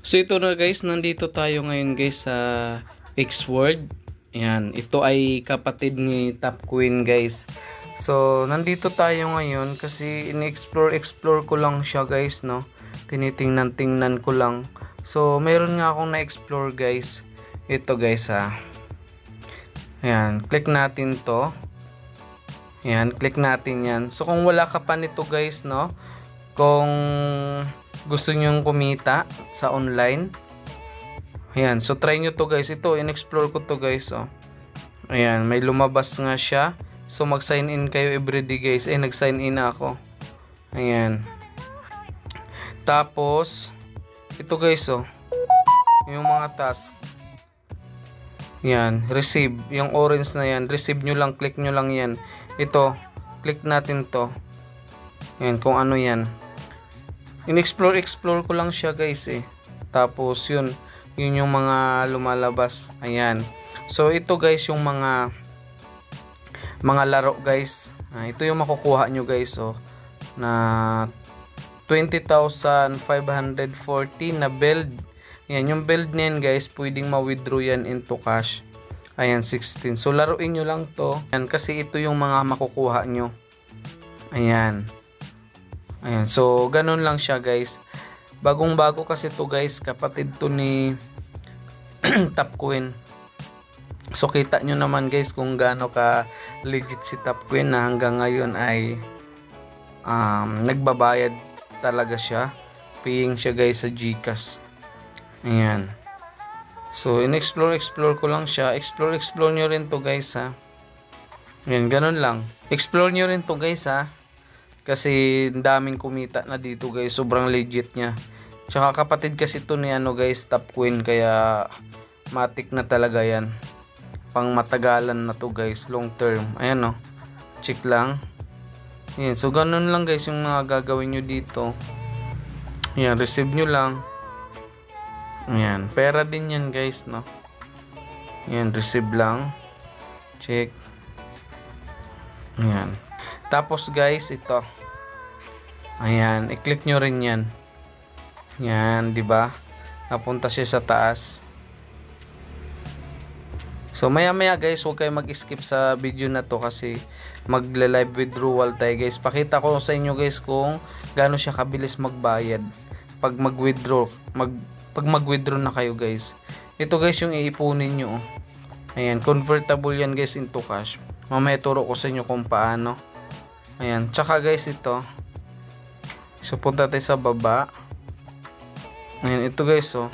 So ito na guys, nandito tayo ngayon guys sa X-World. Ayan, ito ay kapatid ni Top Queen guys. So nandito tayo ngayon kasi in-explore ko lang siya guys, no. Tinitingnan ko lang. So meron nga akong na-explore guys. Ito guys ha. Ayan, click natin to. Ayan, click natin yan. So kung wala ka pa nito guys, no. Kung gusto nyong kumita sa online, ayan, so try nyo to guys. Ito, in-explore ko to guys, oh. Ayan, may lumabas nga siya. So mag-sign in kayo everyday guys. Nag-sign in na ako. Ayan. Tapos ito guys, oh, yung mga task. Yan, receive, yung orange na yan, receive nyo lang, click nyo lang yan. Ito, click natin to. Yan, kung ano yan. In-explore ko lang siya guys eh. Tapos yun yung mga lumalabas. Ayan. So ito guys yung mga laro guys. Ito yung makukuha nyo guys, oh, na 20,540 na build. Yan, yung build niyan guys, pwedeng ma-withdraw yan into cash. Ayan, 16. So laruin nyo lang to. Ayan, kasi ito yung mga makukuha nyo. Ayan. Ayan, so ganun lang siya guys. Bagong bago kasi to guys, kapatid to ni Top Queen. So kita nyo naman guys kung gaano ka legit si Top Queen na hanggang ngayon ay nagbabayad talaga siya. Paying siya guys sa GCash. Ayan. So in-explore ko lang siya. Explore nyo rin to guys ha. Ayan, ganun lang. Explore nyo rin to guys ha. Kasi daming kumita na dito guys. Sobrang legit niya. Tsaka kapatid kasi ito ni ano guys, Top Queen. Kaya matik na talaga yan. Pang matagalan na to guys. Long term. Ayan o. Check lang. Ayan. So ganun lang guys yung mga gagawin nyo dito. Ayan. Receive nyo lang. Ayan. Pera din yan guys, no. Ayan. Receive lang. Check. Ayan. Tapos guys, ito. Ayan, i-click nyo rin yan. Yan, di ba? Napunta siya sa taas. So maya-maya guys, huwag kayo mag-skip sa video na to kasi magle-live withdrawal tayo guys. Pakita ko sa inyo guys kung gaano siya kabilis magbayad pag mag-withdraw. Pag mag-withdraw na kayo guys. Ito guys yung iipunin nyo. Ayan, convertible yan guys into cash. Mamaya turo ko sa inyo kung paano. Ayan, tsaka guys ito. So punta tayo sa baba. Ayan, ito guys, oh.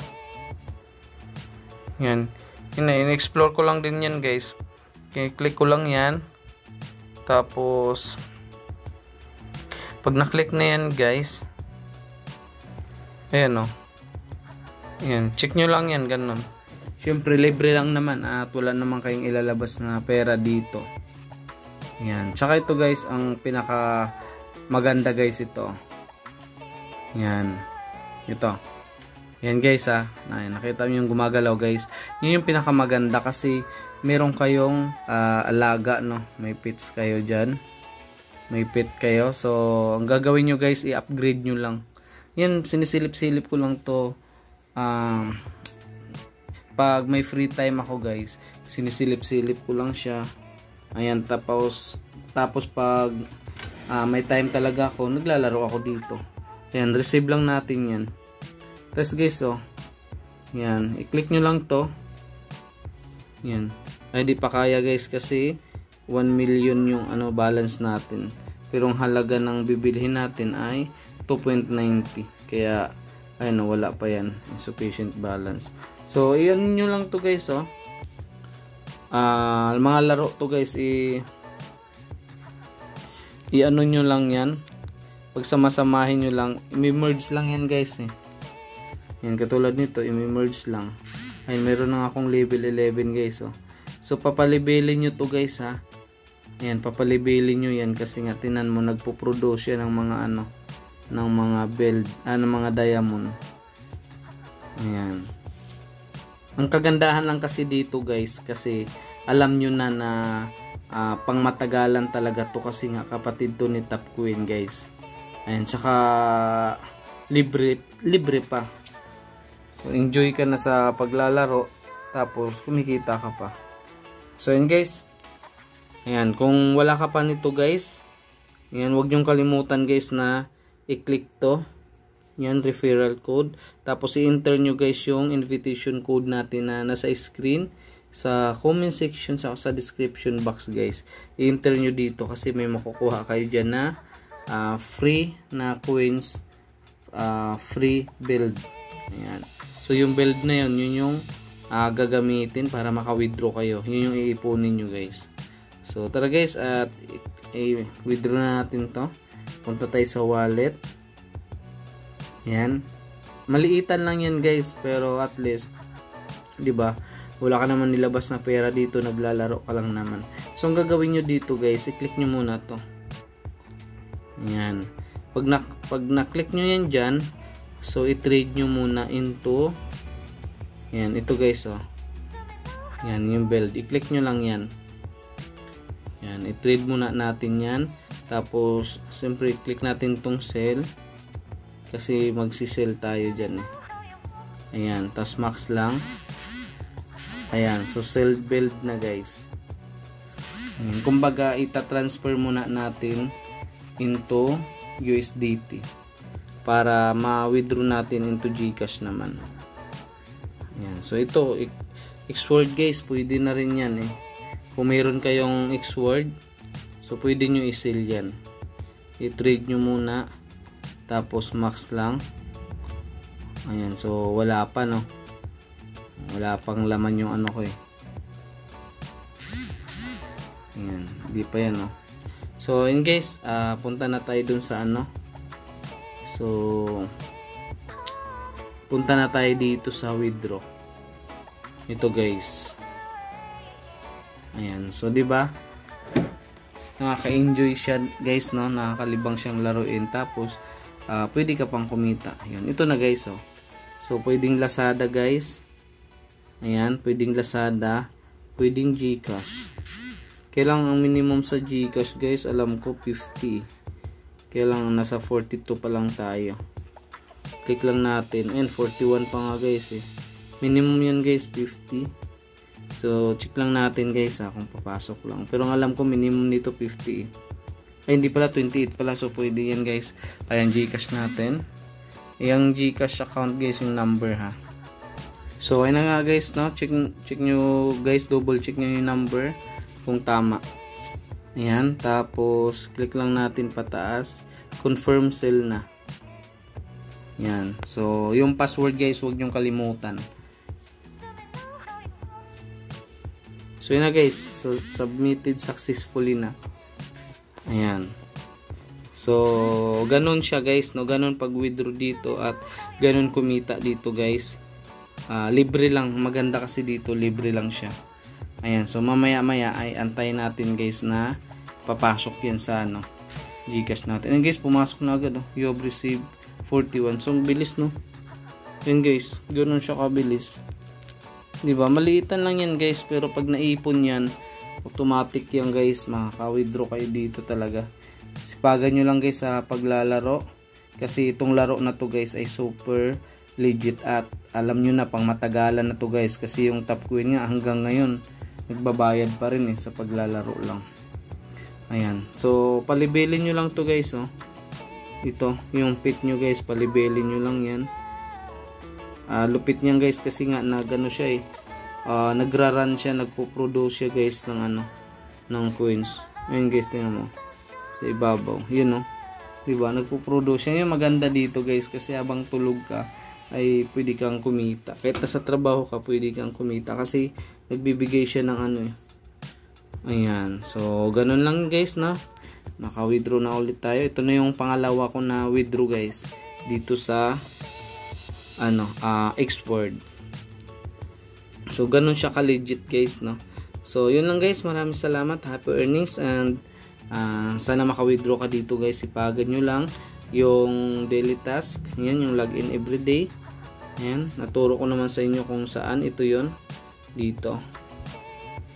Ayan, in-explore ko lang din yan guys. Okay, click ko lang yan. Tapos pag na-click na yan guys, ayan, oh. Ayan, check nyo lang yan, ganun. Siyempre libre lang naman at wala naman kayong ilalabas na pera dito. Yan. Tsaka ito guys, ang pinaka maganda guys ito. Yan. Ito. Yan guys ha. Nakita nyo yung gumagalaw guys. Yun yung pinaka maganda kasi meron kayong alaga, no. May pets kayo dyan. May pet kayo. So, ang gagawin nyo guys, i-upgrade nyo lang. Yan, sinisilip-silip ko lang to. Pag may free time ako guys, sinisilip-silip ko lang siya. Ayan, tapos pag may time talaga ako, naglalaro ako dito. Ayan, receive lang natin yan. Tapos guys, oh, yan, i-click nyo lang to. Yan, ay di pa kaya guys kasi 1 million yung balance natin. Pero ang halaga ng bibilhin natin ay 2.90. Kaya ayun, wala pa yan, insufficient balance. So iyan nyo lang to guys, oh. Mga laro to guys, i-ano nyo lang yan. Pag samasamahin nyo lang, i-merge lang yan guys eh. Yan, katulad nito, i-merge lang. Ayun, meron na akong level 11 guys, oh. So papalibelin nyo to guys ha. Ayan, papalibelin nyo yan kasi nga tinan mo, nagpo-produce yan ng mga ng mga build, ng mga diamond. Ayan. Ang kagandahan lang kasi dito guys, kasi alam nyo na pangmatagalan talaga to kasi nga kapatid to ni Top Queen guys. Ayan, tsaka libre pa. So, enjoy ka na sa paglalaro. Tapos, kumikita ka pa. So, yun guys. Ayan. Kung wala ka pa nito guys. Ayan. Huwag nyong kalimutan guys na i-click to. Yan. Referral code. Tapos, i-enter nyo guys yung invitation code natin na nasa screen. Sa comment section. Sa description box guys. I-enter nyo dito. Kasi may makukuha kayo dyan na free na coins. Free build. Ayan. So, yung build na yun yung gagamitin para maka-withdraw kayo. Yun yung iipunin nyo guys. So tara guys, at withdraw na natin to. Punta tayo sa wallet. Yan. Maliitan lang yan guys, pero at least 'di ba? Wala ka naman nilabas na pera dito, naglalaro ka lang naman. So ang gagawin nyo dito guys, i-click nyo muna to. Yan. Pag na-click nyo yan dyan, so i-trade nyo muna into yan, ito guys oh. Yan, yung build. I-click nyo lang yan. Yan, i-trade muna natin yan. Tapos, siyempre, i-click natin tong sell. Kasi magsi-sell tayo dyan eh. Ayan, tapos max lang. Ayan, so sell build na guys. Ayan, kumbaga, ita-transfer muna natin into USDT. Para ma-withdraw natin into GCash naman. Ayan. So ito Xword guys, pwede na rin yan eh. Kung mayroon kayong Xword, so pwede nyo i-sell yan. I-trade nyo muna. Tapos max lang. Ayan, so wala pa no. Wala pang laman yung ano ko eh. Ayan, di pa yan no. So yun guys, punta na tayo dun sa ano. So punta na tayo dito sa withdraw. Ito guys. Ayan. So 'di ba? Nakaka-enjoy siya guys no, nakakalibang siyang laruin tapos pwede ka pang kumita. Ayun. Ito na guys oh. So pwedeng Lazada guys. Ayan, pwedeng Lazada, pwedeng GCash. Kailangan ang minimum sa GCash guys, alam ko 50. Kailangan nasa 42 pa lang tayo. Click lang natin. Ayan, 41 pa nga guys eh. Minimum yan guys, 50. So, check lang natin guys kung papasok lang. Pero alam ko minimum nito 50 eh. Ay, hindi pala, 28 pala. So, pwede yan guys. Ayan, GCash natin. Yung GCash account guys, yung number ha. So, ayun na nga guys, no? Check nyo guys, double check nyo yung number kung tama. Ayan, tapos, click lang natin pataas. Confirm sell na. Yan. So, yung password guys, huwag nyong kalimutan. So, yun na guys. So, submitted successfully na. Ayan. So, ganun siya guys. No? Ganun pag-withdraw dito at ganun kumita dito guys. Libre lang. Maganda kasi dito. Libre lang siya. Ayan. So, mamaya-maya ay antayin natin guys na papasok yan sa ano, GCash natin. And guys, pumasok na agad. Oh. You have received 41. So, bilis no. Yan guys, ganoon siya kabilis. 'Di ba? Maliitan lang yan guys, pero pag naipon yan, automatic yan guys, makaka-withdraw kayo dito talaga. Sipagan nyo lang guys sa paglalaro. Kasi itong laro na to guys ay super legit at alam nyo na pang matagalan na to guys. Kasi yung Top Coin nga hanggang ngayon nagbabayad pa rin sa paglalaro lang. Ayan. So, palibelin nyo lang to guys oh. Ito, yung pit nyo guys, palibelin nyo lang yan. Lupit niyan guys kasi nga nagano siya nagra-run siya, nagpo-produce siya guys ng ano, ng coins. Ayun guys, tingnan mo. Sa ibabaw, yun oh. 'Di ba? Nagpo-produce siya. Yung maganda dito guys kasi habang tulog ka ay pwede kang kumita. Kahit sa trabaho ka, pwede kang kumita kasi nagbibigay siya ng ano eh. Ayan. So, ganun lang guys na. Naka-withdraw na ulit tayo. Ito na yung pangalawa ko na withdraw guys dito sa ano, Xword. So, ganun siya ka-legit guys, no? So, yun lang guys. Maraming salamat. Happy earnings and sana maka-withdraw ka dito guys. Ipagan nyo lang yung daily task. Yan, yung login everyday. Yan. Naturo ko naman sa inyo kung saan. Ito yon dito.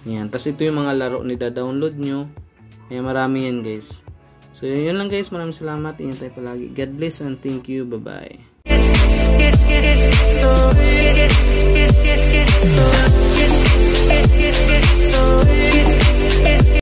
Yan. Tapos ito yung mga laro ni da-download nyo. Ayan, marami yan guys. So, yun lang guys. Maraming salamat. Ingat tayo palagi. God bless and thank you. Bye-bye.